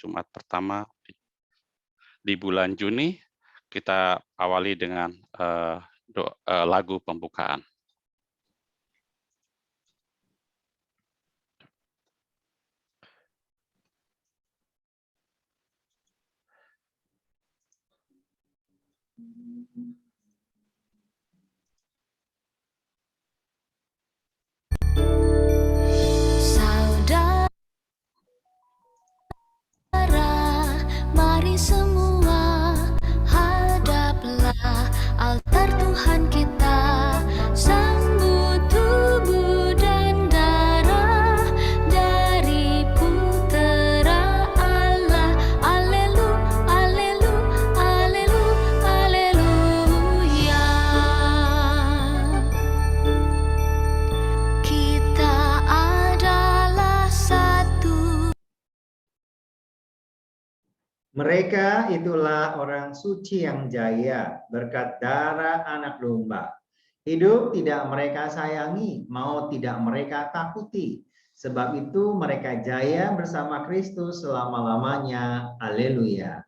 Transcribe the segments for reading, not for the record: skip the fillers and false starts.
Jumat pertama di bulan Juni, kita awali dengan lagu pembukaan. Saudara, mari semua hadaplah altar Tuhan kita, sambut tubuh dan darah dari putera Allah. Alelu, alelu, alelu, aleluya. Kita adalah satu. Mereka itulah orang suci yang jaya berkat darah anak domba. Hidup tidak mereka sayangi, maut tidak mereka takuti. Sebab itu mereka jaya bersama Kristus selama-lamanya. Haleluya.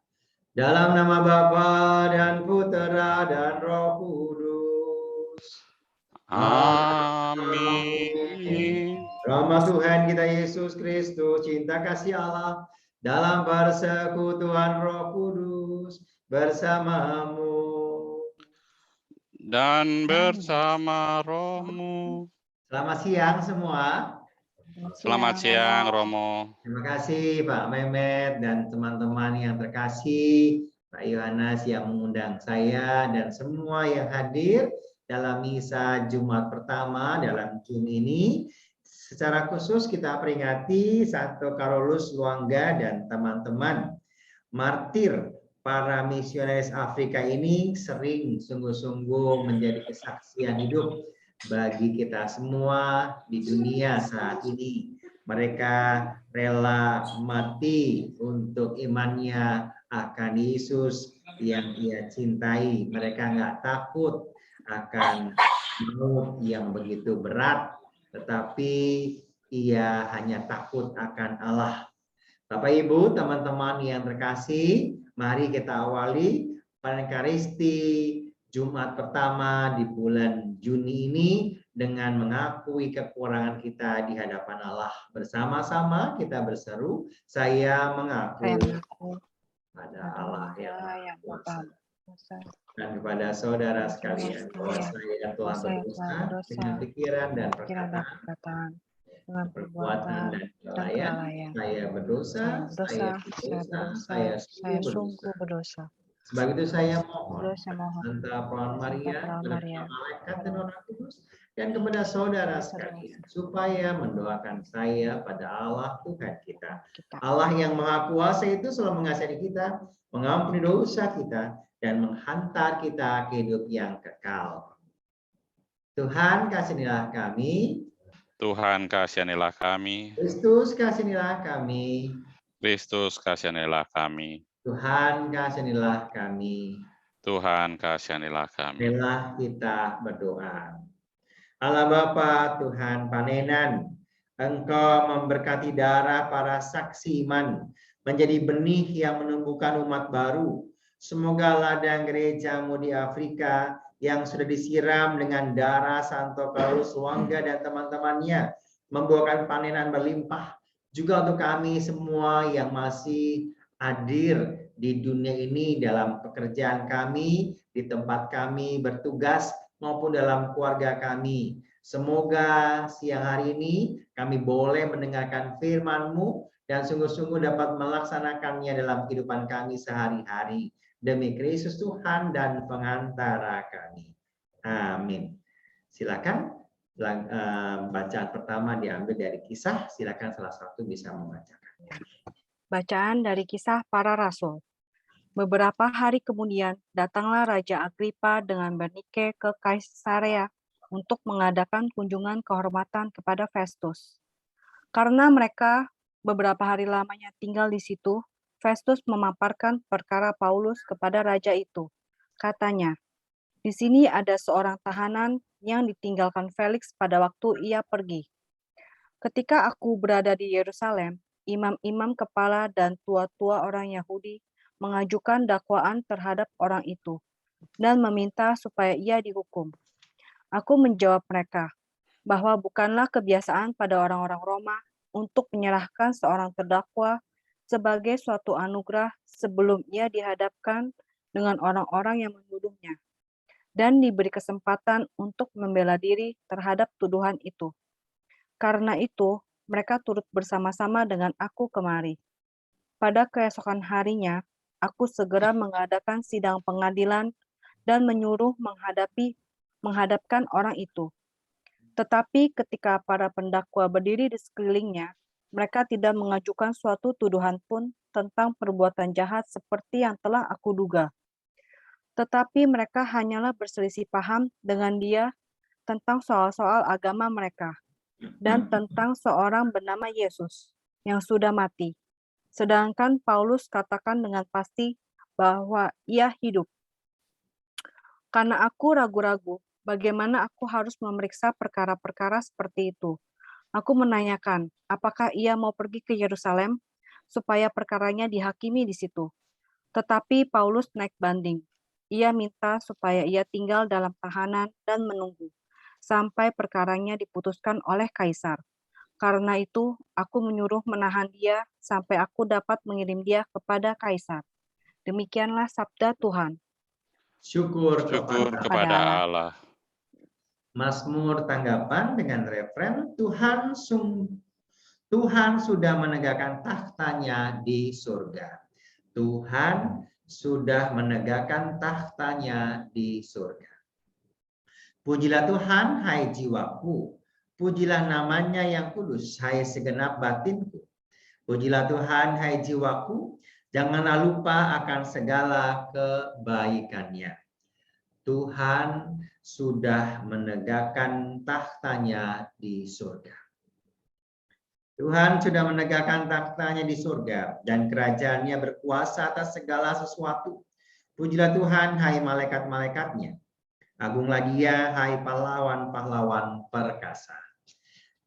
Dalam nama Bapa dan Putera dan Roh Kudus. Amin. Rahmat Tuhan kita Yesus Kristus, cinta kasih Allah, dalam persekutuan Roh Kudus bersamamu. Dan bersama rohmu. Selamat siang semua. Selamat siang, Romo. Terima kasih Pak Mehmet dan teman-teman yang terkasih, Pak Yohanes yang mengundang saya dan semua yang hadir dalam misa Jumat pertama dalam Juni ini. Secara khusus kita peringati Santo Carolus Luangga dan teman-teman martir para misionaris Afrika ini sering sungguh-sungguh menjadi kesaksian hidup bagi kita semua di dunia saat ini. Mereka rela mati untuk imannya akan Yesus yang ia cintai. Mereka nggak takut akan maut yang begitu berat, tetapi ia hanya takut akan Allah. Bapak Ibu, teman-teman yang terkasih, mari kita awali Panekaristi Jumat pertama di bulan Juni ini dengan mengakui kekurangan kita di hadapan Allah. Bersama-sama kita berseru, saya mengaku pada Allah yang Maha Kuasa. Dan kepada saudara sekalian, bahwa saya telah berdosa dengan pikiran dan perkataan, dengan perbuatan dan kelalaian. Saya berdosa, saya sungguh berdosa. Sebab itu saya mohon Santa Perawan Maria, malaikat dan orang kudus, dan kepada saudara sekalian, supaya mendoakan saya pada Allah Tuhan kita. Allah yang Maha Kuasa itu selalu mengasihi kita, mengampuni dosa kita, dan menghantar kita ke hidup yang kekal. Tuhan kasihanilah kami. Tuhan kasihanilah kami. Kristus kasihanilah kami. Kristus kasihanilah kami. Tuhan kasihanilah kami. Tuhan kasihanilah kami. Marilah kita berdoa. Allah Bapa Tuhan Panenan, Engkau memberkati darah para saksi iman menjadi benih yang menumbuhkan umat baru. Semoga ladang gerejamu di Afrika yang sudah disiram dengan darah Santo Carolus Luangga dan teman-temannya membuahkan panenan berlimpah. Juga untuk kami semua yang masih hadir di dunia ini dalam pekerjaan kami, di tempat kami bertugas maupun dalam keluarga kami. Semoga siang hari ini kami boleh mendengarkan firman-Mu dan sungguh-sungguh dapat melaksanakannya dalam kehidupan kami sehari-hari. Demi Kristus Tuhan dan pengantara kami. Amin. Silakan bacaan pertama diambil dari Kisah. Silakan salah satu bisa membacakan. Bacaan dari Kisah Para Rasul. Beberapa hari kemudian, datanglah Raja Agripa dengan Bernike ke Kaisarea untuk mengadakan kunjungan kehormatan kepada Festus. Karena mereka beberapa hari lamanya tinggal di situ, Festus memaparkan perkara Paulus kepada raja itu. Katanya, di sini ada seorang tahanan yang ditinggalkan Felix pada waktu ia pergi. Ketika aku berada di Yerusalem, imam-imam kepala dan tua-tua orang Yahudi mengajukan dakwaan terhadap orang itu dan meminta supaya ia dihukum. Aku menjawab mereka bahwa bukanlah kebiasaan pada orang-orang Roma untuk menyerahkan seorang terdakwa sebagai suatu anugerah sebelum ia dihadapkan dengan orang-orang yang menuduhnya dan diberi kesempatan untuk membela diri terhadap tuduhan itu. Karena itu, mereka turut bersama-sama dengan aku kemari. Pada keesokan harinya, aku segera mengadakan sidang pengadilan dan menyuruh menghadapkan orang itu. Tetapi ketika para pendakwa berdiri di sekelilingnya, mereka tidak mengajukan suatu tuduhan pun tentang perbuatan jahat seperti yang telah aku duga. Tetapi mereka hanyalah berselisih paham dengan dia tentang soal-soal agama mereka dan tentang seorang bernama Yesus yang sudah mati. Sedangkan Paulus katakan dengan pasti bahwa ia hidup. Karena aku ragu-ragu, bagaimana aku harus memeriksa perkara-perkara seperti itu. Aku menanyakan, apakah ia mau pergi ke Yerusalem supaya perkaranya dihakimi di situ. Tetapi Paulus naik banding. Ia minta supaya ia tinggal dalam tahanan dan menunggu sampai perkaranya diputuskan oleh kaisar. Karena itu, aku menyuruh menahan dia sampai aku dapat mengirim dia kepada kaisar. Demikianlah sabda Tuhan. Syukur Syukur kepada kepada Allah. Allah. Mazmur tanggapan dengan referen Tuhan sudah menegakkan tahtanya di surga. Tuhan sudah menegakkan tahtanya di surga. Pujilah Tuhan, hai jiwaku. Pujilah namanya yang kudus, hai segenap batinku. Pujilah Tuhan, hai jiwaku. Janganlah lupa akan segala kebaikannya. Tuhan sudah menegakkan tahtanya di surga. Tuhan sudah menegakkan tahtanya di surga dan kerajaannya berkuasa atas segala sesuatu. Pujilah Tuhan, hai malaikat-malaikatnya. Agunglah dia, hai pahlawan-pahlawan perkasa.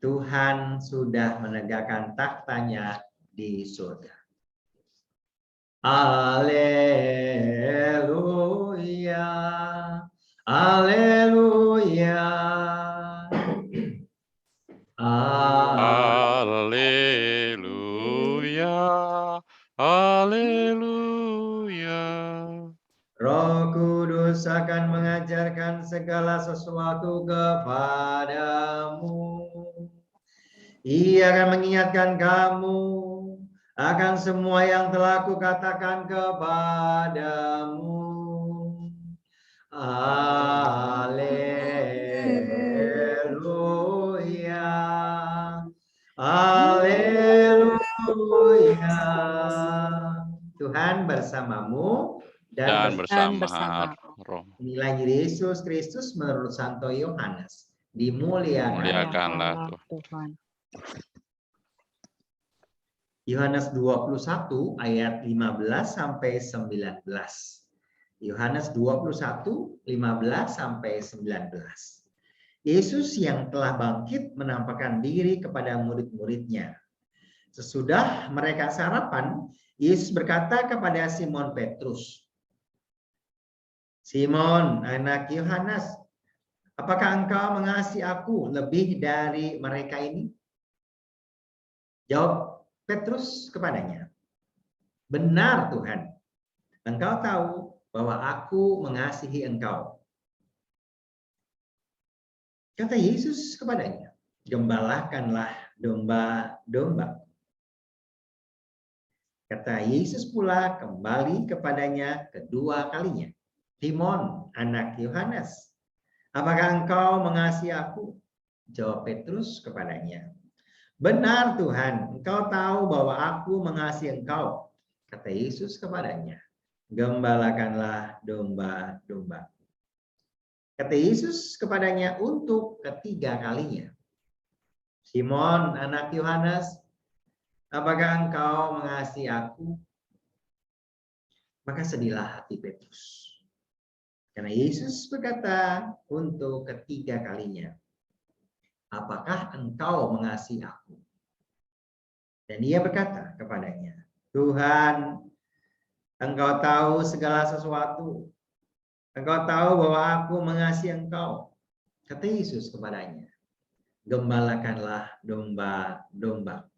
Tuhan sudah menegakkan tahtanya di surga. Haleluya, haleluya. Haleluya, haleluya. Roh Kudus akan mengajarkan segala sesuatu kepadamu. Ia akan mengingatkan kamu akan semua yang telah kukatakan kepadamu. Haleluya. Haleluya. Tuhan bersamamu Dan bersama bersama roh. Inilah Yesus Kristus menurut Santo Yohanes. Dimuliakan. Muliakanlah Allah Tuhan. Tuhan. Yohanes 21 ayat 15 sampai 19. Yohanes 21 15 sampai 19. Yesus yang telah bangkit menampakkan diri kepada murid-muridnya. Sesudah mereka sarapan, Yesus berkata kepada Simon Petrus, "Simon, anak Yohanes, apakah engkau mengasihi aku lebih dari mereka ini?" Jawab Petrus kepadanya, "Benar Tuhan, engkau tahu bahwa aku mengasihi engkau." Kata Yesus kepadanya, "Gembalakanlah domba-domba." Kata Yesus pula kembali kepadanya kedua kalinya, "Simon, anak Yohanes, apakah engkau mengasihi aku?" Jawab Petrus kepadanya, "Benar Tuhan, engkau tahu bahwa aku mengasihi engkau." Kata Yesus kepadanya, "Gembalakanlah domba-domba." Kata Yesus kepadanya untuk ketiga kalinya, "Simon, anak Yohanes, apakah engkau mengasihi aku?" Maka sedihlah hati Petrus. Karena Yesus berkata untuk ketiga kalinya, "Apakah engkau mengasihi aku?" Dan ia berkata kepadanya, Tuhan, Engkau tahu segala sesuatu. Engkau tahu bahwa aku mengasihi Engkau. Kata Yesus kepadanya, gembalakanlah domba-domba.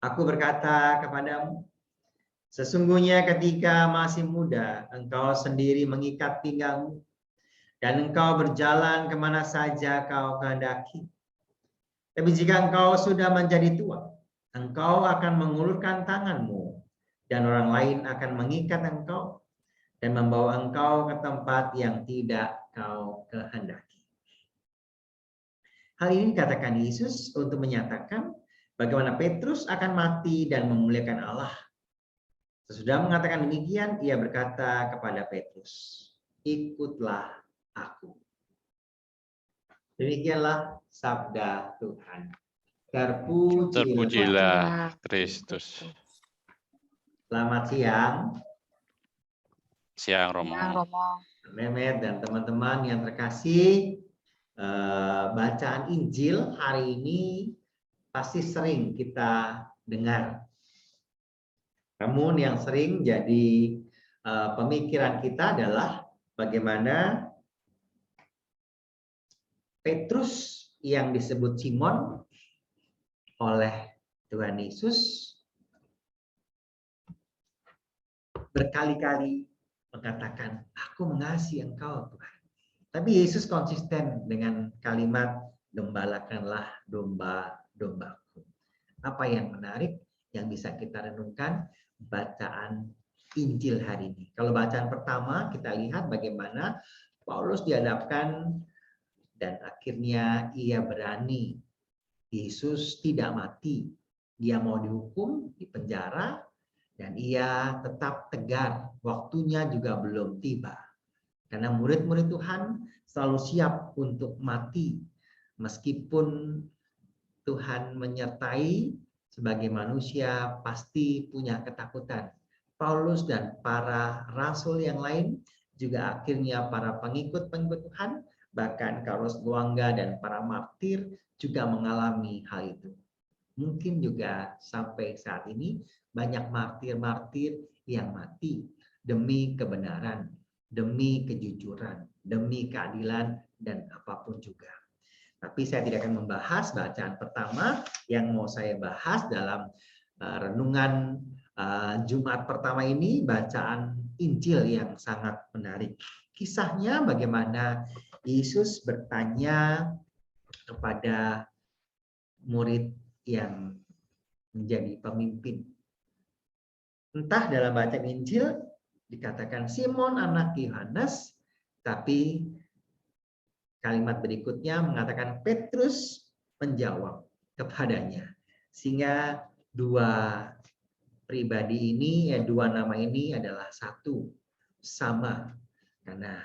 Aku berkata kepadamu, sesungguhnya ketika masih muda, engkau sendiri mengikat pinggangmu, dan engkau berjalan kemana saja kau kehendaki. Tapi jika engkau sudah menjadi tua, engkau akan mengulurkan tanganmu, dan orang lain akan mengikat engkau, dan membawa engkau ke tempat yang tidak kau kehendaki. Hal ini dikatakan Yesus untuk menyatakan bagaimana Petrus akan mati dan memuliakan Allah. Sesudah mengatakan demikian, ia berkata kepada Petrus, ikutlah aku. Demikianlah sabda Tuhan. Terpujilah Kristus. Selamat siang, Siang Romo. Mehmet dan teman-teman yang terkasih. Bacaan Injil hari ini pasti sering kita dengar. Namun yang sering jadi pemikiran kita adalah bagaimana Petrus yang disebut Simon oleh Tuhan Yesus berkali-kali mengatakan, aku mengasihi engkau Tuhan. Tapi Yesus konsisten dengan kalimat, gembalakanlah domba-dombaku. Apa yang menarik yang bisa kita renungkan bacaan Injil hari ini. Kalau bacaan pertama kita lihat bagaimana Paulus dihadapkan dan akhirnya ia berani. Yesus tidak mati. Dia mau dihukum, dipenjara, dan ia tetap tegar. Waktunya juga belum tiba. Karena murid-murid Tuhan selalu siap untuk mati. Meskipun Tuhan menyertai, sebagai manusia pasti punya ketakutan. Paulus dan para rasul yang lain, juga akhirnya para pengikut-pengikut Tuhan, bahkan Carlos Boangga dan para martir juga mengalami hal itu. Mungkin juga sampai saat ini banyak martir-martir yang mati demi kebenaran, demi kejujuran, demi keadilan, dan apapun juga. Tapi saya tidak akan membahas bacaan pertama. Yang mau saya bahas dalam renungan Jumat pertama ini, bacaan Injil yang sangat menarik. Kisahnya bagaimana Yesus bertanya kepada murid yang menjadi pemimpin. Entah dalam bacaan Injil dikatakan Simon anak Yohanes, tapi kalimat berikutnya mengatakan Petrus menjawab kepadanya. Sehingga dua pribadi ini, dua nama ini adalah satu, sama. Karena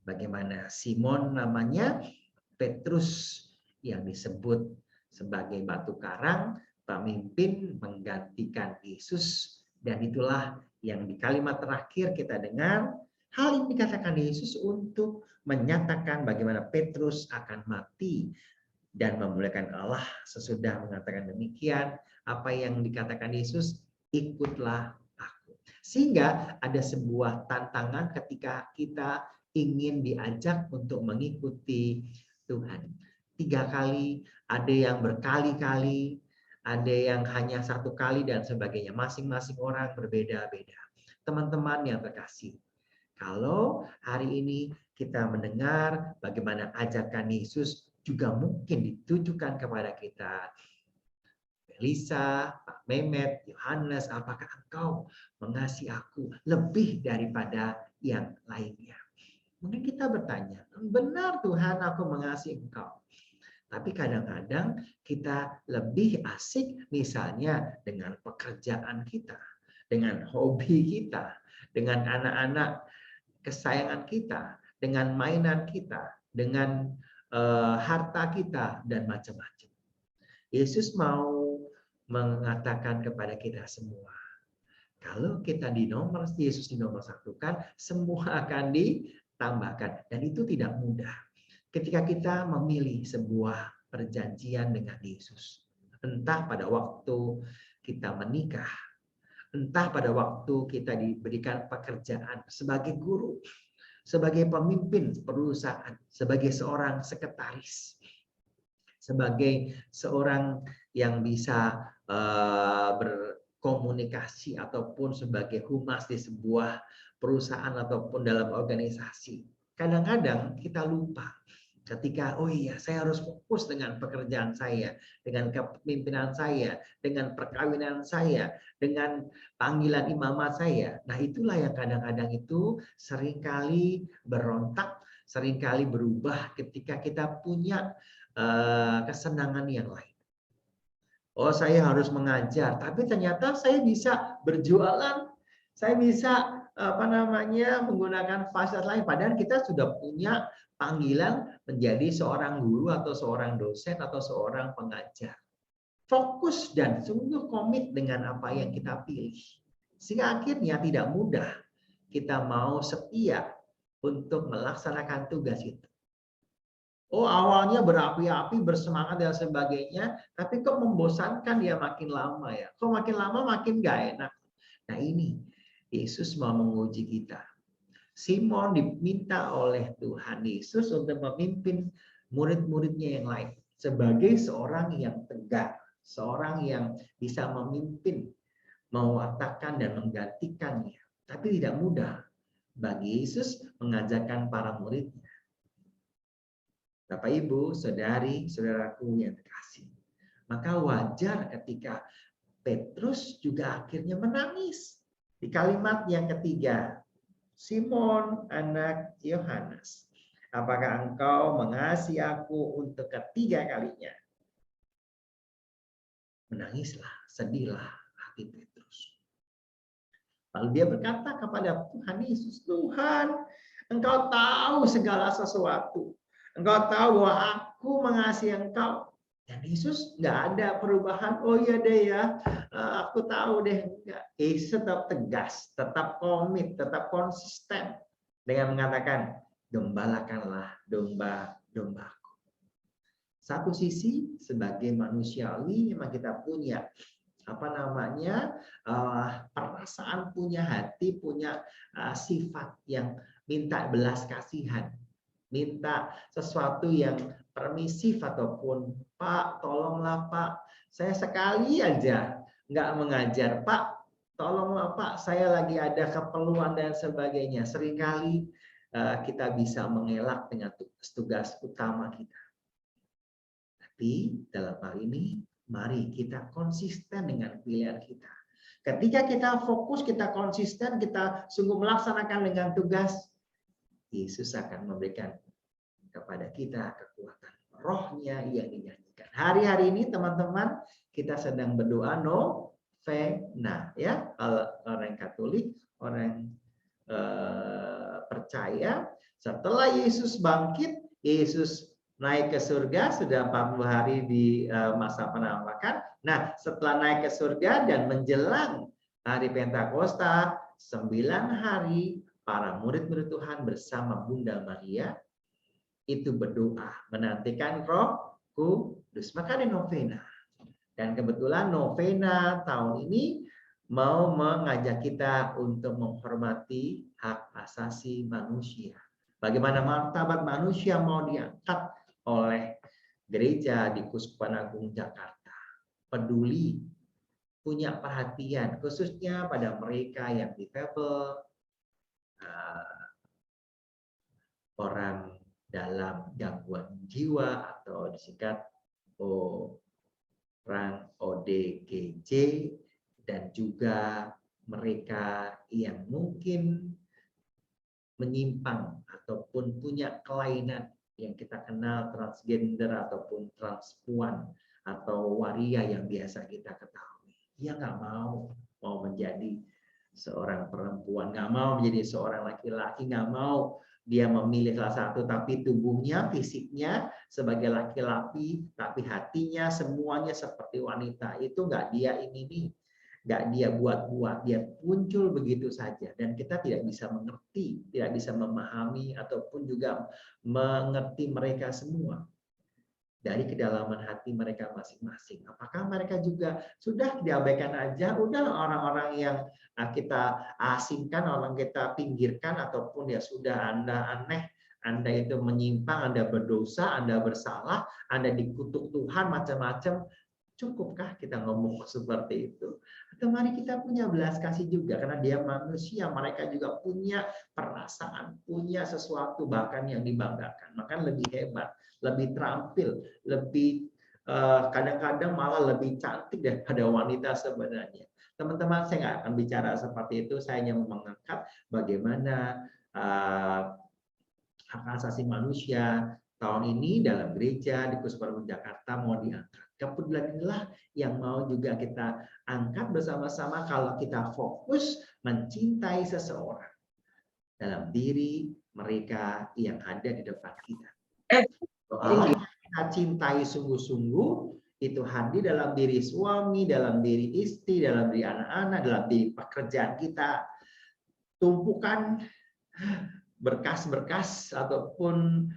bagaimana Simon namanya, Petrus yang disebut sebagai batu karang, pemimpin menggantikan Yesus. Dan itulah yang di kalimat terakhir kita dengar, hal ini dikatakan Yesus untuk menyatakan bagaimana Petrus akan mati dan memuliakan Allah. Sesudah mengatakan demikian, apa yang dikatakan Yesus, ikutlah aku. Sehingga ada sebuah tantangan ketika kita ingin diajak untuk mengikuti Tuhan. 3 kali, ada yang berkali-kali, ada yang hanya 1 kali dan sebagainya. Masing-masing orang berbeda-beda. Teman-teman yang terkasih, kalau hari ini kita mendengar bagaimana ajakan Yesus juga mungkin ditujukan kepada kita. Elisa, Pak Mehmet, Yohanes, apakah engkau mengasihi aku lebih daripada yang lainnya? Mungkin kita bertanya, benar Tuhan aku mengasihi engkau. Tapi kadang-kadang kita lebih asik misalnya dengan pekerjaan kita, dengan hobi kita, dengan anak-anak kesayangan kita, dengan mainan kita, dengan harta kita, dan macam-macam. Yesus mau mengatakan kepada kita semua, kalau kita Yesus dinomor satukan, semua akan ditambahkan. Dan itu tidak mudah. Ketika kita memilih sebuah perjanjian dengan Yesus, Entah pada waktu kita menikah, entah pada waktu kita diberikan pekerjaan sebagai guru, sebagai pemimpin perusahaan, sebagai seorang sekretaris, sebagai seorang yang bisa berkomunikasi ataupun sebagai humas di sebuah perusahaan ataupun dalam organisasi. Kadang-kadang kita lupa ketika, oh iya, saya harus fokus dengan pekerjaan saya, dengan kepemimpinan saya, dengan perkawinan saya, dengan panggilan imamat saya. Nah, itulah yang kadang-kadang itu seringkali berontak, seringkali berubah ketika kita punya kesenangan yang lain. Oh, saya harus mengajar, tapi ternyata saya bisa berjualan, saya bisa menggunakan fasilitas lain. Padahal kita sudah punya panggilan menjadi seorang guru atau seorang dosen atau seorang pengajar. Fokus dan sungguh komit dengan apa yang kita pilih. Sehingga akhirnya tidak mudah kita mau setia untuk melaksanakan tugas itu. Oh, awalnya berapi-api, bersemangat dan sebagainya, tapi kok membosankan ya makin lama ya. Kok makin lama makin gak enak. Nah, ini Yesus mau menguji kita. Simon diminta oleh Tuhan Yesus untuk memimpin murid-muridnya yang lain sebagai seorang yang tegar, seorang yang bisa memimpin, mewartakan dan menggantikannya. Tapi tidak mudah bagi Yesus mengajarkan para muridnya. Bapak, Ibu, saudari, saudaraku yang terkasih, maka wajar ketika Petrus juga akhirnya menangis. Di kalimat yang ketiga, Simon anak Yohanes, apakah engkau mengasihi aku untuk ketiga kalinya? Menangislah, sedihlah hati Petrus. Lalu dia berkata kepada Tuhan Yesus, Tuhan, engkau tahu segala sesuatu. Engkau tahu bahwa aku mengasihi engkau. Dan Yesus nggak ada perubahan. Oh iya deh ya, aku tahu deh. Yesus tetap tegas, tetap komit, tetap konsisten dengan mengatakan, gembalakanlah domba-dombaku. Satu sisi sebagai manusiawi memang kita punya perasaan, punya hati, punya sifat yang minta belas kasihan, minta sesuatu yang permisif ataupun Pak, tolonglah Pak, saya sekali aja nggak mengajar, Pak, tolonglah Pak, saya lagi ada keperluan dan sebagainya. Seringkali kita bisa mengelak dengan tugas utama kita. Tapi dalam hal ini, mari kita konsisten dengan pilihan kita. Ketika kita fokus, kita konsisten, kita sungguh melaksanakan dengan tugas, Yesus akan memberikan kepada kita kekuatan rohnya yang dinyanyikan. Hari-hari ini teman-teman kita sedang berdoa novena ya. Kalau orang Katolik, orang percaya setelah Yesus bangkit, Yesus naik ke surga, sudah 40 hari di masa penampakan. Nah, setelah naik ke surga dan menjelang hari Pentakosta, 9 hari para murid-murid Tuhan bersama Bunda Maria itu berdoa menantikan Roh Kudus. Maka ada novena. Dan kebetulan novena tahun ini mau mengajak kita untuk menghormati hak asasi manusia. Bagaimana martabat manusia mau diangkat oleh gereja di Kuskupan Agung Jakarta. Peduli, punya perhatian khususnya pada mereka yang difabel, orang dalam gangguan jiwa atau disingkat orang ODGJ, dan juga mereka yang mungkin menyimpang ataupun punya kelainan yang kita kenal transgender ataupun transpuan atau waria yang biasa kita ketahui. Dia nggak mau menjadi seorang perempuan, nggak mau menjadi seorang laki-laki, nggak mau dia memilih salah satu, tapi tubuhnya, fisiknya sebagai laki-laki, tapi hatinya semuanya seperti wanita. Itu nggak dia nggak dia buat-buat, dia muncul begitu saja. Dan kita tidak bisa mengerti, tidak bisa memahami, ataupun juga mengerti mereka semua. dari kedalaman hati mereka masing-masing. Apakah mereka juga sudah diabaikan aja, udah orang-orang yang kita asingkan, orang kita pinggirkan, ataupun ya sudah Anda aneh, Anda itu menyimpang, Anda berdosa, Anda bersalah, Anda dikutuk Tuhan, macam-macam. Cukupkah kita ngomong seperti itu? Atau mari kita punya belas kasih juga, karena dia manusia, mereka juga punya perasaan, punya sesuatu bahkan yang dibanggakan. Maka lebih hebat, lebih terampil, lebih kadang-kadang malah lebih cantik daripada wanita sebenarnya. Teman-teman, saya nggak akan bicara seperti itu, saya hanya mengangkat bagaimana hak asasi manusia tahun ini dalam gereja di Kusparman Jakarta mau diangkat. Kepedulian inilah yang mau juga kita angkat bersama-sama kalau kita fokus mencintai seseorang dalam diri mereka yang ada di depan kita. Kalau kita cintai sungguh-sungguh, itu hadir dalam diri suami, dalam diri istri, dalam diri anak-anak, dalam diri pekerjaan kita. Tumpukan berkas-berkas ataupun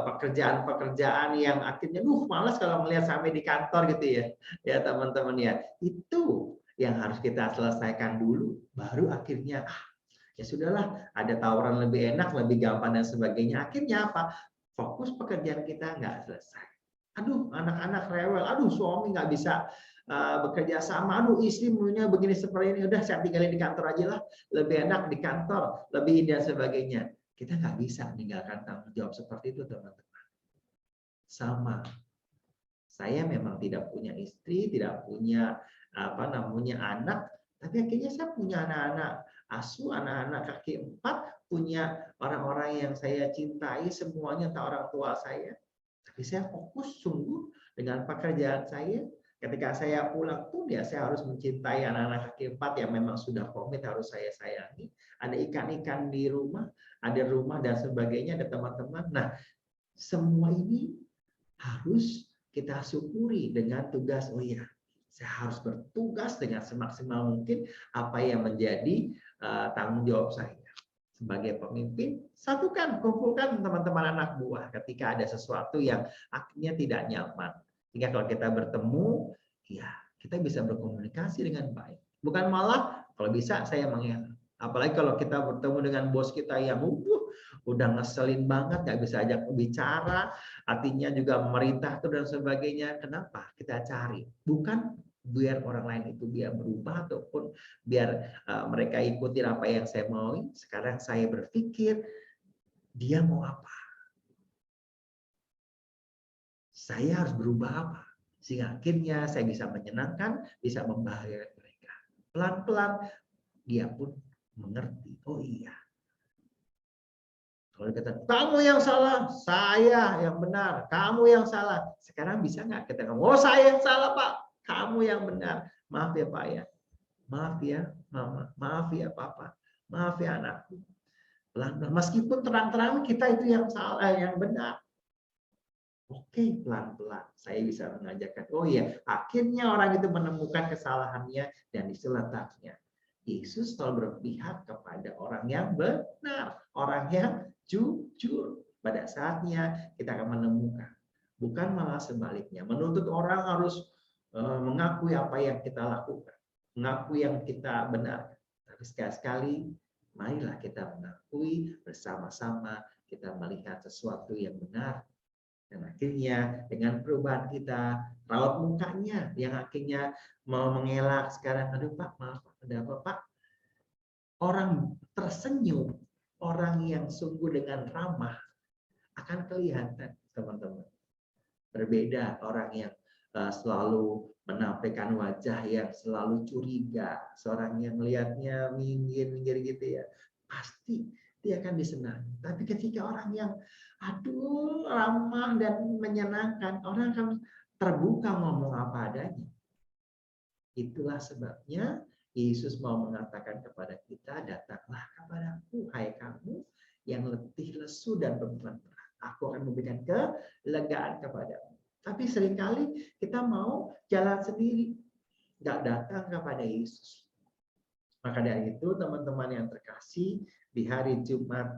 pekerjaan-pekerjaan yang akhirnya malas kalau melihat sampai di kantor gitu ya teman-teman ya. Itu yang harus kita selesaikan dulu, baru akhirnya ya sudahlah, ada tawaran lebih enak, lebih gampang dan sebagainya. Akhirnya apa? Fokus pekerjaan kita nggak selesai. Aduh, anak-anak rewel, aduh suami nggak bisa bekerja sama, aduh istri maunya begini seperti ini, udah saya tinggalin di kantor aja lah, lebih enak di kantor, lebih dan sebagainya. Kita nggak bisa meninggalkan tanggung jawab seperti itu, teman-teman. Sama, saya memang tidak punya istri, tidak punya anak, tapi akhirnya saya punya anak-anak asuh, anak-anak kaki 4, punya orang-orang yang saya cintai, semuanya entah orang tua saya. Tapi saya fokus sungguh dengan pekerjaan saya. Ketika saya pulang pun ya saya harus mencintai anak-anak kaki 4 yang memang sudah komit, harus saya sayangi. Ada ikan-ikan di rumah, ada rumah dan sebagainya, ada teman-teman. Nah, semua ini harus kita syukuri dengan tugas, oh iya, saya harus bertugas dengan semaksimal mungkin apa yang menjadi tanggung jawab saya. Sebagai pemimpin, satukan, kumpulkan teman-teman anak buah ketika ada sesuatu yang akhirnya tidak nyaman. Sehingga kalau kita bertemu, ya kita bisa berkomunikasi dengan baik. Bukan malah kalau bisa saya mengelak. Apalagi kalau kita bertemu dengan bos kita yang udah ngeselin banget, nggak bisa ajak bicara, artinya juga memerintah dan sebagainya. Kenapa? Kita cari. Bukan biar orang lain itu biar berubah ataupun biar mereka ikuti apa yang saya mau. Sekarang saya berpikir dia mau apa, saya harus berubah apa, sehingga akhirnya saya bisa menyenangkan, bisa membahagiakan mereka. Pelan-pelan dia pun mengerti, oh iya, kalau dikatakan kamu yang salah, saya yang benar, kamu yang salah. Sekarang bisa nggak kita ngomong, oh saya yang salah Pak, kamu yang benar. Maaf ya Pak ya, maaf ya Mama, maaf ya Papa, maaf ya anakku. Pelan-pelan, meskipun terang-terang kita itu yang salah, yang benar. Oke, pelan-pelan saya bisa mengajarkan, oh iya, akhirnya orang itu menemukan kesalahannya dan diseletaknya. Yesus selalu berpihak kepada orang yang benar, orang yang jujur. Pada saatnya kita akan menemukan, bukan malah sebaliknya. Menuntut orang harus mengakui apa yang kita lakukan, mengakui yang kita benar. Tapi sekali-sekali, marilah kita mengakui bersama-sama, kita melihat sesuatu yang benar. Dan akhirnya dengan perubahan kita, raut mukanya yang akhirnya mau mengelak sekarang, aduh Pak, maaf, ada apa Pak? Orang tersenyum, orang yang sungguh dengan ramah, akan kelihatan teman-teman. Berbeda orang yang selalu menampilkan wajah yang selalu curiga, seorang yang melihatnya minggir-minggir gitu ya, pasti dia akan disenangi. Tapi ketika orang yang ramah dan menyenangkan, orang akan terbuka ngomong apa adanya. Itulah sebabnya Yesus mau mengatakan kepada kita, datanglah kepadaku, hai kamu yang letih, lesu, dan beban berat. Aku akan memberikan kelegaan kepadamu. Tapi seringkali kita mau jalan sendiri, nggak datang kepada Yesus. Maka dari itu, teman-teman yang terkasih, di hari Jumat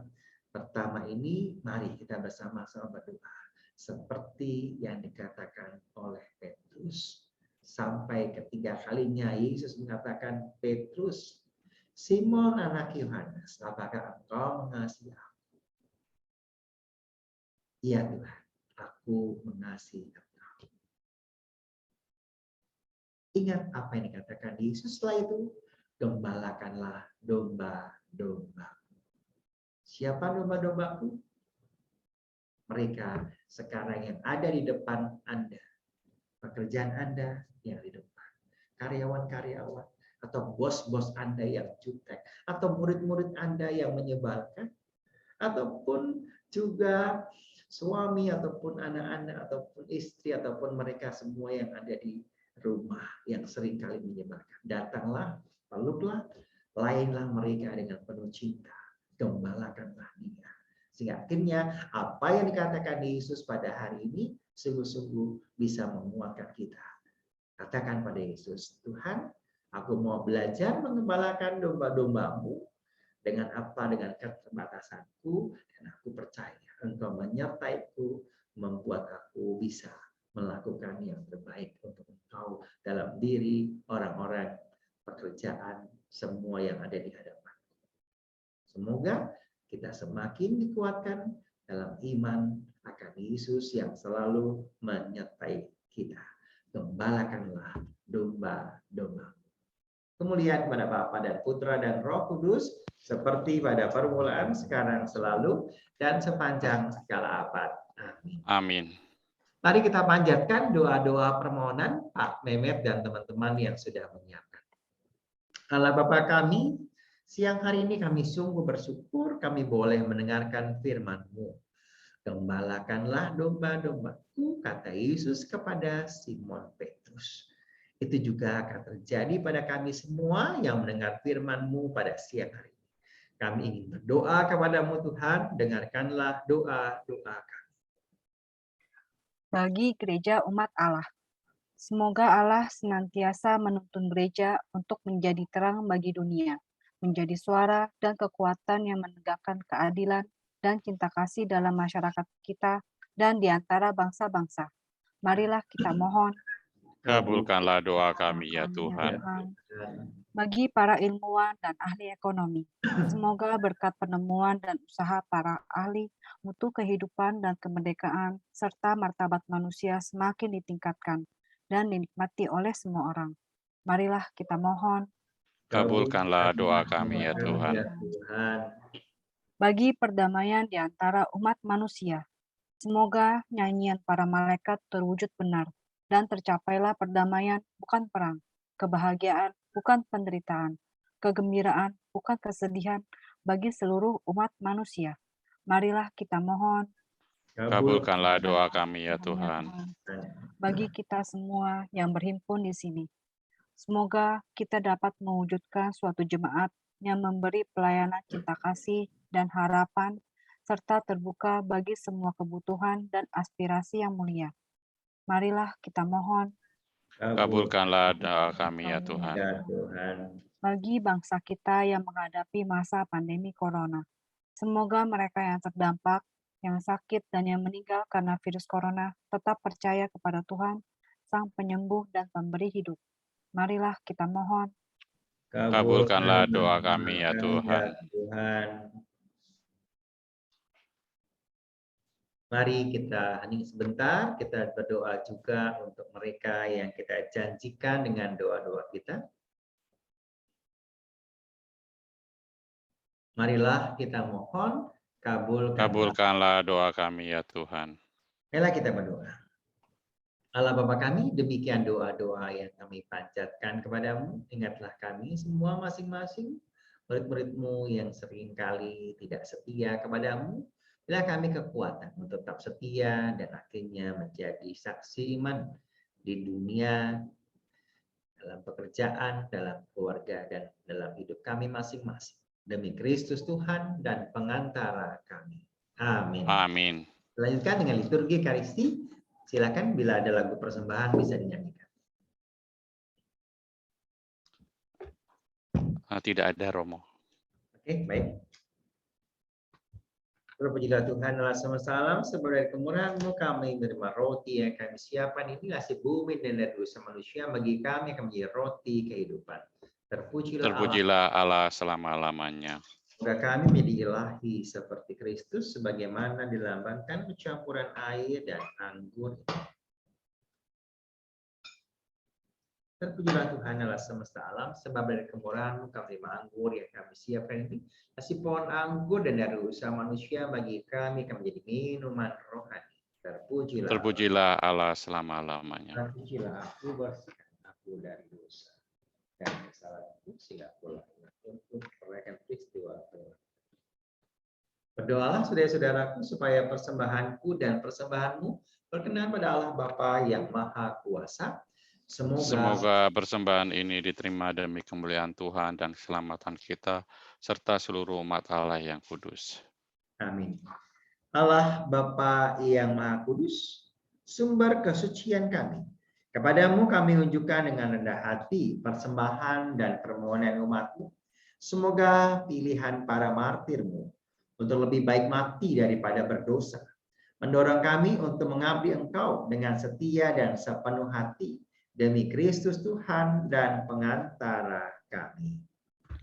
pertama ini, mari kita bersama-sama berdoa. seperti yang dikatakan oleh Petrus. Sampai ketiga kalinya Yesus mengatakan, Petrus, Simon anak Yohanes, apakah engkau mengasihi aku? Iya Tuhan, aku mengasihi engkau. Ingat apa yang dikatakan Yesus setelah itu, gembalakanlah domba-dombaku. Siapa domba-dombaku? Mereka sekarang yang ada di depan Anda. Pekerjaan Anda yang di depan. Karyawan-karyawan atau bos-bos Anda yang jutek. Atau murid-murid Anda yang menyebalkan. Ataupun juga suami ataupun anak-anak ataupun istri ataupun mereka semua yang ada di rumah yang sering kali menyebalkan. Datanglah, peluklah, lainlah mereka dengan penuh cinta. Gembalakanlah dia. Sehingga akhirnya apa yang dikatakan Yesus pada hari ini sungguh-sungguh bisa menguatkan kita. Katakan pada Yesus, Tuhan, aku mau belajar mengembalakan domba-dombamu dengan apa? Dengan keterbatasanku, dan aku percaya Engkau menyertaiku, membuat aku bisa melakukan yang terbaik untuk Engkau dalam diri orang-orang, pekerjaan, semua yang ada di hadapan. Semoga kita semakin dikuatkan dalam iman akan Yesus yang selalu menyertai kita. Gembalakanlah domba-domba. Kemuliaan kepada Bapa dan Putra dan Roh Kudus, seperti pada permulaan, sekarang, selalu, dan sepanjang segala abad. Amin. Amin. Mari kita panjatkan doa-doa permohonan Pak Mehmet dan teman-teman yang sudah menyiapkan. Allah Bapa kami, siang hari ini kami sungguh bersyukur kami boleh mendengarkan firman-Mu. Gembalakanlah domba-dombaku, kata Yesus kepada Simon Petrus. Itu juga akan terjadi pada kami semua yang mendengar firman-Mu pada siang hari ini. Kami ingin berdoa kepadamu Tuhan, dengarkanlah doa-doa kami. Bagi gereja umat Allah, semoga Allah senantiasa menuntun gereja untuk menjadi terang bagi dunia, menjadi suara dan kekuatan yang menegakkan keadilan dan cinta kasih dalam masyarakat kita dan di antara bangsa-bangsa. Marilah kita mohon. Kabulkanlah doa kami ya Tuhan. Bagi para ilmuwan dan ahli ekonomi, semoga berkat penemuan dan usaha para ahli mutu kehidupan dan kemerdekaan serta martabat manusia semakin ditingkatkan dan dinikmati oleh semua orang. Marilah kita mohon. Kabulkanlah doa kami ya Tuhan. Bagi perdamaian di antara umat manusia, semoga nyanyian para malaikat terwujud benar dan tercapailah perdamaian bukan perang, kebahagiaan bukan penderitaan, kegembiraan bukan kesedihan bagi seluruh umat manusia. Marilah kita mohon. Kabulkanlah doa kami ya Tuhan. Bagi kita semua yang berhimpun di sini, semoga kita dapat mewujudkan suatu jemaat yang memberi pelayanan cinta kasih dan harapan, serta terbuka bagi semua kebutuhan dan aspirasi yang mulia. Marilah kita mohon. Kabulkanlah doa kami ya Tuhan. Bagi bangsa kita yang menghadapi masa pandemi corona, semoga mereka yang terdampak, yang sakit, dan yang meninggal karena virus corona tetap percaya kepada Tuhan, Sang Penyembuh dan Pemberi hidup. Marilah kita mohon. Kabulkanlah doa kami ya Tuhan. Mari kita hening sebentar, kita berdoa juga untuk mereka yang kita janjikan dengan doa-doa kita. Marilah kita mohon, kabulkanlah doa kami ya Tuhan. Marilah kita berdoa. Allah Bapa kami, demikian doa-doa yang kami panjatkan kepadamu. Ingatlah kami semua masing-masing, murid-murid-Mu yang seringkali tidak setia kepadamu. Bila kami kekuatan untuk tetap setia dan akhirnya menjadi saksi iman di dunia, dalam pekerjaan, dalam keluarga, dan dalam hidup kami masing-masing. Demi Kristus Tuhan dan pengantara kami. Amin. Amin. Lanjutkan dengan liturgi Ekaristi. Silakan bila ada lagu persembahan bisa dinyanyikan. Tidak ada, Romo. Oke, baik. Terpujilah Tuhan Allah semesta alam, sebab dari kemurahan-Mu kami menerima roti yang kami siapkan ini nasi bumi dan dari dosa manusia bagi kami akan menjadi roti kehidupan. Terpujilah Allah. Terpujilah Allah selama-lamanya. Semoga kami menjadi ilahi seperti Kristus sebagaimana dilambangkan pencampuran air dan anggur. Terpujilah Tuhan Allah semesta alam, sebab dari kemurahan-Mu kami menerima anggur yang kami siapkan ini nasi pohon anggur dan dari usaha manusia bagi kami akan menjadi minuman rohani. Terpujilah Allah selama-lamanya. Terpujilah aku, bersihkan aku dari dosa dan kesalahanku sehingga aku layak untuk merayakan peristiwa Tuhan. Berdoalah saudara-saudaraku supaya persembahanku dan persembahanmu berkenan pada Allah Bapa yang Maha Kuasa. Semoga persembahan ini diterima demi kemuliaan Tuhan dan keselamatan kita, serta seluruh umat Allah yang kudus. Amin. Allah Bapa yang Maha Kudus, sumber kesucian kami. Kepadamu kami unjukkan dengan rendah hati persembahan dan permohonan umat-Mu. Semoga pilihan para martir-Mu untuk lebih baik mati daripada berdosa mendorong kami untuk mengabdi Engkau dengan setia dan sepenuh hati demi Kristus Tuhan dan pengantara kami.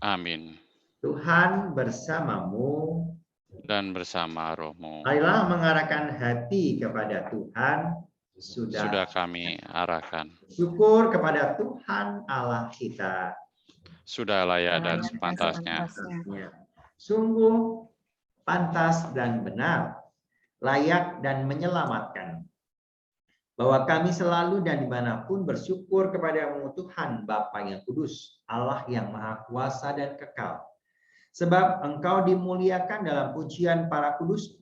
Amin. Tuhan bersamamu Dan bersama roh-Mu. Marilah mengarahkan hati kepada Tuhan. Sudah kami arahkan. Syukur kepada Tuhan Allah kita. Sudah layak dan sepantasnya. Sungguh pantas dan benar, layak dan menyelamatkan. Bahwa kami selalu dan dimanapun bersyukur kepada-Mu Tuhan Bapa yang kudus, Allah yang maha kuasa dan kekal. Sebab Engkau dimuliakan dalam pujian para kudus,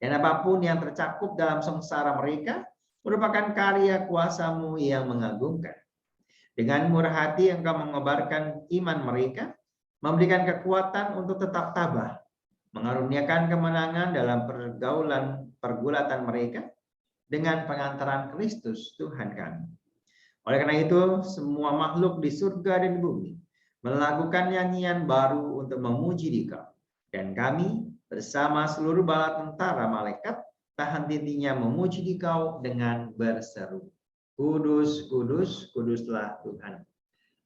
dan apapun yang tercakup dalam sengsara mereka merupakan karya kuasa-Mu yang mengagumkan. Dengan murah hati Engkau mengobarkan iman mereka, memberikan kekuatan untuk tetap tabah, mengaruniakan kemenangan dalam pergulatan mereka, dengan pengantaran Kristus Tuhan kami. Oleh karena itu, semua makhluk di surga dan di bumi melakukan nyanyian baru untuk memuji Dikau. Dan kami bersama seluruh bala tentara malaikat tak henti-hentinya memuji Dikau dengan berseru, Kudus, kudus, kuduslah Tuhan,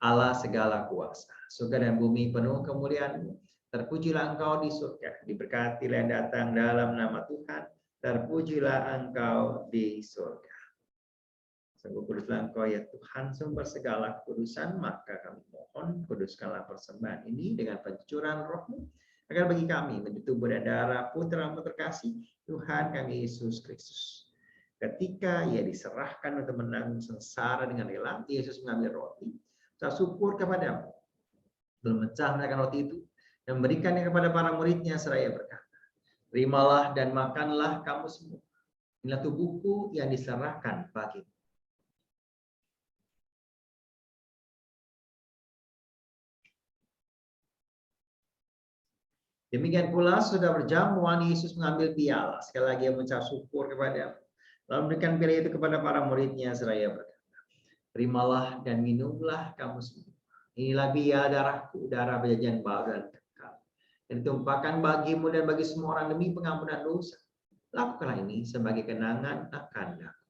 Allah segala kuasa. Surga dan bumi penuh kemuliaan-Mu. Terpujilah Engkau di surga, diberkatilah yang datang dalam nama Tuhan. Terpujilah Engkau di surga. Sungguh kuduslah Engkau ya Tuhan, sumber segala kekudusan, maka kami mohon kuduskanlah persembahan ini dengan pencucuran roh-Mu, agar bagi kami menjadi tubuh dan darah Putra-Mu terkasih, Tuhan kami Yesus Kristus. Ketika Ia diserahkan untuk menanggung sengsara dengan rela, Yesus mengambil roti, saya syukur kepada-Mu, memecah-mecahkan roti itu, dan memberikannya kepada para murid-Nya seraya berkata, terimalah dan makanlah kamu semua. Inilah tubuhku yang diserahkan bagimu. Demikian pula sudah berjamuan Yesus mengambil piala. Sekali lagi Ia mengucap syukur kepada-Mu. Lalu memberikan piala itu kepada para murid-Nya seraya berkata, terimalah dan minumlah kamu semua. Inilah piala darahku, darah perjanjian baru dan kekal, yang ditumpahkan bagimu dan bagi semua orang demi pengampunan dosa. Lakukanlah ini sebagai kenangan akan aku.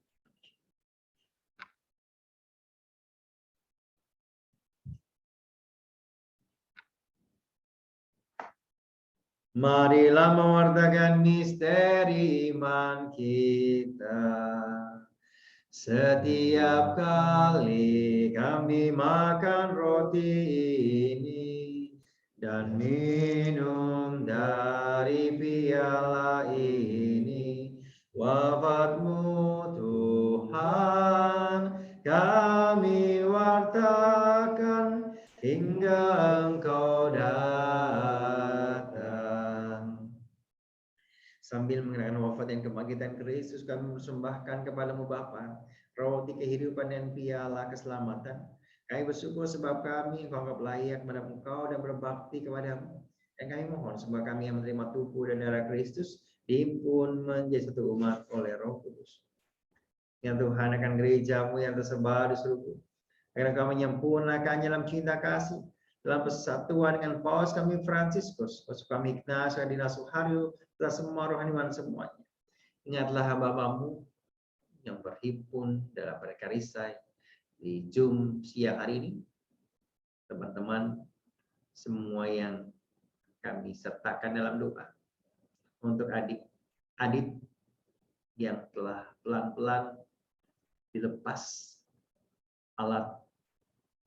Marilah mewartakan misteri iman kita. Setiap kali kami makan roti ini dan minum dari piala ini, wafat-Mu Tuhan kami wartakan hingga Engkau datang. Sambil mengenangkan wafat dan kebangkitan Kristus, kami persembahkan kepada-Mu Bapa roti kehidupan dan piala keselamatan. Kami bersyukur sebab kami Engkau anggap layak menghadap Engkau dan berbakti kepada-Mu. Dan kami mohon sebab kami yang menerima tubuh dan darah Kristus dihimpun menjadi satu umat oleh Roh Kudus. Ya Tuhan, akan gereja-Mu yang tersebar di seluruh, agar Engkau menyempurnakannya dalam cinta kasih, dalam persatuan dengan Paus kami Fransiskus, Paus kami Ignatius Kardinal Suharyo, serta semua rohaniwan semuanya. Ingatlah hamba-Mu yang berhimpun dalam perkarisai di Zoom siang hari ini. Teman-teman semua yang kami sertakan dalam doa untuk adik Adit yang telah pelan-pelan dilepas alat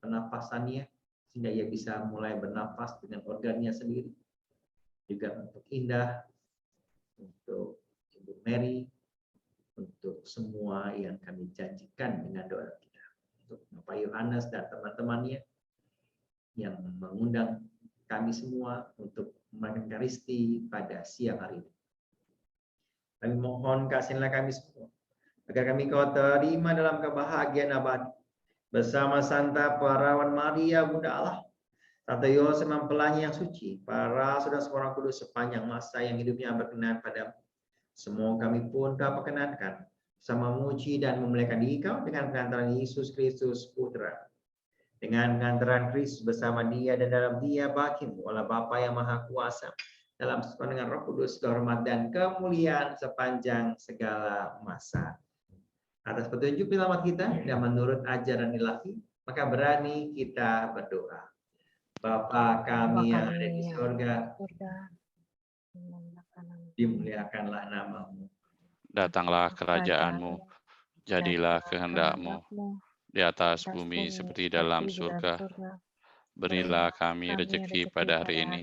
pernapasannya sehingga ia bisa mulai bernapas dengan organnya sendiri. Juga untuk Indah, untuk Ibu Mary, untuk semua yang kami janjikan dengan doa kita. Untuk Bapak Yohanes dan teman-temannya yang mengundang kami semua untuk mengekaristi pada siang hari ini. Kami mohon kasihlah kami semua, agar kami kau terima dalam kebahagiaan abadi, bersama Santa Perawan Maria Bunda Allah, Santa Yosef mempelai yang suci, para saudara-saudara kudus sepanjang masa yang hidupnya berkenan padamu. Semua kami pun kau perkenankan, sama memuji dan memuliakan Dikau dengan pengantaran Yesus Kristus Putra. Dengan pengantaran Kristus bersama Dia dan dalam Dia bagimu oleh Bapa yang Maha Kuasa, dalam persekutuan dengan Roh Kudus, hormat dan kemuliaan sepanjang segala masa. Atas petunjuk penyelamat kita dan menurut ajaran ilahi, maka berani kita berdoa. Bapa kami yang ada di surga, dimuliakanlah nama-Mu. Datanglah kerajaan-Mu, jadilah kehendak-Mu di atas bumi seperti dalam surga. Berilah kami rezeki pada hari ini,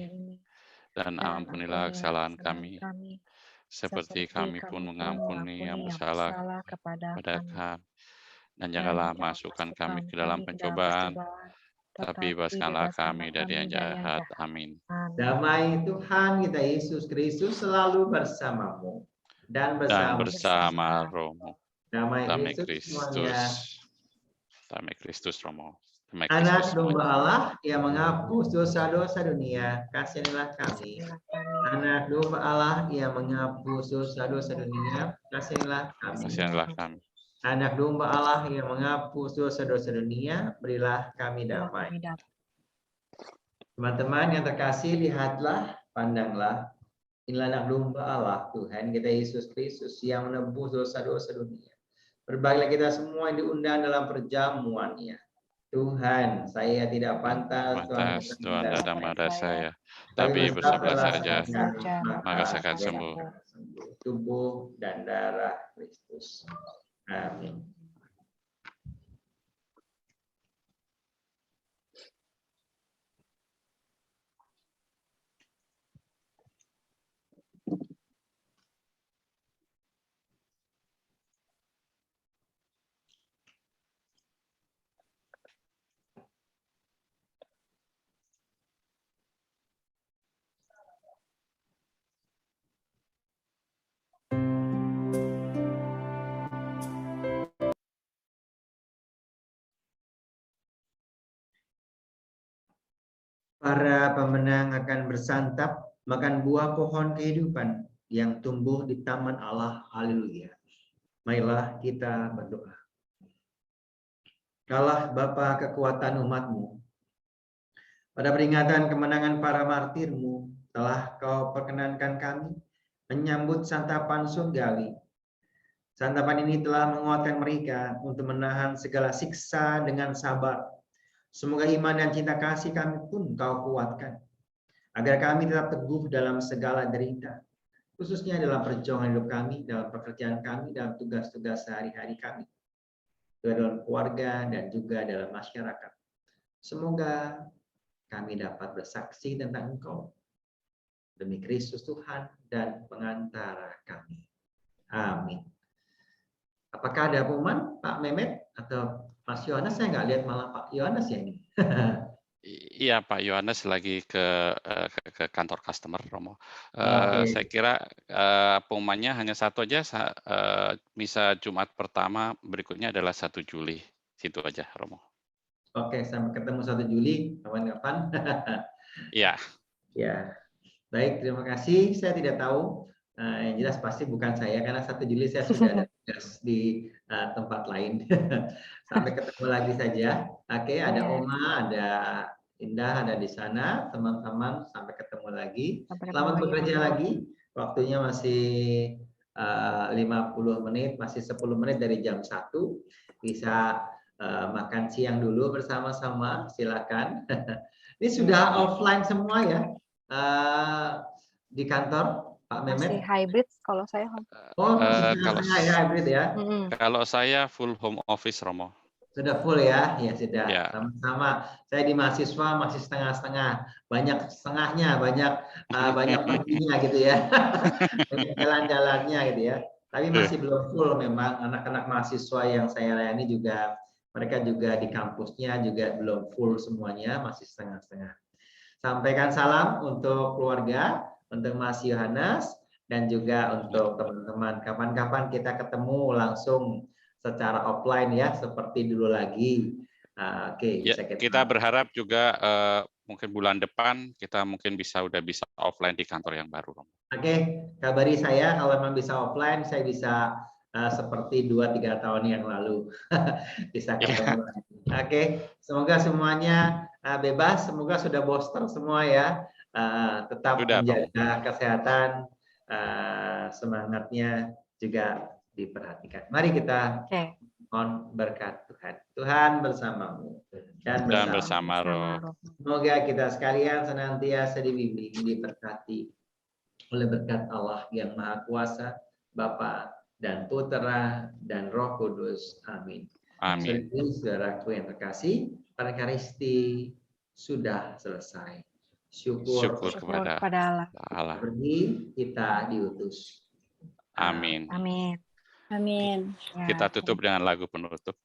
dan ampunilah kesalahan kami, seperti kami pun mengampuni yang bersalah kepada kami. Dan janganlah masukkan kami ke dalam pencobaan, tapi bebaskanlah kami dari yang jahat. Amin. Damai Tuhan kita Yesus Kristus selalu bersamamu dan bersama Romo. Damai Kristus Romo. Anak domba Allah yang menghapus dosa-dosa dunia, kasihanilah kami. Anak domba Allah yang menghapus dosa-dosa dunia, kasihanilah kami. Anak domba Allah yang menghapus dosa-dosa dunia, berilah kami damai. Teman-teman yang terkasih, lihatlah, pandanglah. Inilah anak domba Allah, Tuhan kita Yesus Kristus yang menebus dosa-dosa dunia. Berbahagialah kita semua yang diundang dalam perjamuannya. Tuhan, saya tidak pantas Tuhan datang pada saya, tapi bersabar saja, maka saya akan sembuh. Tubuh dan darah Kristus. Amin. Para pemenang akan bersantap makan buah pohon kehidupan yang tumbuh di taman Allah. Haleluya. Marilah kita berdoa. Allah Bapa kekuatan umat-Mu, pada peringatan kemenangan para martir-Mu, telah Kau perkenankan kami menyambut santapan surgawi. Santapan ini telah menguatkan mereka untuk menahan segala siksa dengan sabar. Semoga iman dan cinta kasih kami pun Kau kuatkan, agar kami tetap teguh dalam segala derita, khususnya dalam perjuangan hidup kami, dalam pekerjaan kami, dalam tugas-tugas sehari-hari kami, dalam keluarga dan juga dalam masyarakat. Semoga kami dapat bersaksi tentang Engkau, demi Kristus Tuhan dan pengantara kami. Amin. Apakah ada pengumuman Pak Mehmet atau Mas Yohanes? Saya nggak lihat malah Pak Yohanes ya ini. Iya, Pak Yohanes lagi ke kantor customer, Romo. Saya kira pengumumannya hanya satu aja, misa Jumat pertama berikutnya adalah 1 Juli. Situ aja, Romo. Oke, sampai ketemu 1 Juli, kapan-kapan. Iya. Ya, baik, terima kasih. Saya tidak tahu. Yang jelas pasti bukan saya, karena 1 Juli saya sudah ada tugas di tempat lain. Sampai ketemu lagi saja. Oke, ada Oma, ada Indah, ada di sana. Teman-teman, sampai ketemu lagi. Selamat bekerja lagi. Waktunya masih 50 menit, masih 10 menit dari jam 1. Bisa makan siang dulu bersama-sama, silakan. Ini sudah offline semua ya di kantor, Pak Masih Mehmet? hybrid kalau saya. Oh, masih Kalau setengah ya hybrid ya? kalau saya full home office, Romo. Sudah full ya? Ya sudah, Ya. sama-sama. Saya di mahasiswa masih setengah-setengah. Banyak setengahnya, banyak perginya gitu ya. Banyak jalan-jalannya gitu ya. Tapi masih belum full memang. Anak-anak mahasiswa yang saya layani juga, mereka juga di kampusnya juga belum full semuanya, masih setengah-setengah. Sampaikan salam untuk keluarga, untuk Mas Yohanes, dan juga untuk teman-teman. Kapan-kapan kita ketemu langsung secara offline ya, seperti dulu lagi. Oke, Ya, bisa kita berharap juga mungkin bulan depan kita mungkin udah bisa offline di kantor yang baru, Romo. Oke, kabari saya kalau memang bisa offline, saya bisa seperti 2-3 tahun yang lalu bisa ketemu. Oke, semoga semuanya bebas, semoga sudah booster semua ya. Tetap Sudah, menjaga kesehatan, semangatnya juga diperhatikan. Mari kita mohon berkat Tuhan. Tuhan bersamamu dan bersama Roh. Semoga kita sekalian senantiasa dibimbing, diberkati oleh berkat Allah yang Maha Kuasa, Bapa dan Putera dan Roh Kudus. Amin. Amin. Saudaraku yang terkasih, Parkaristi sudah selesai. Syukur kepada Allah. Pergi, kita diutus. Amin. Amin. Amin. Kita tutup dengan lagu penutup.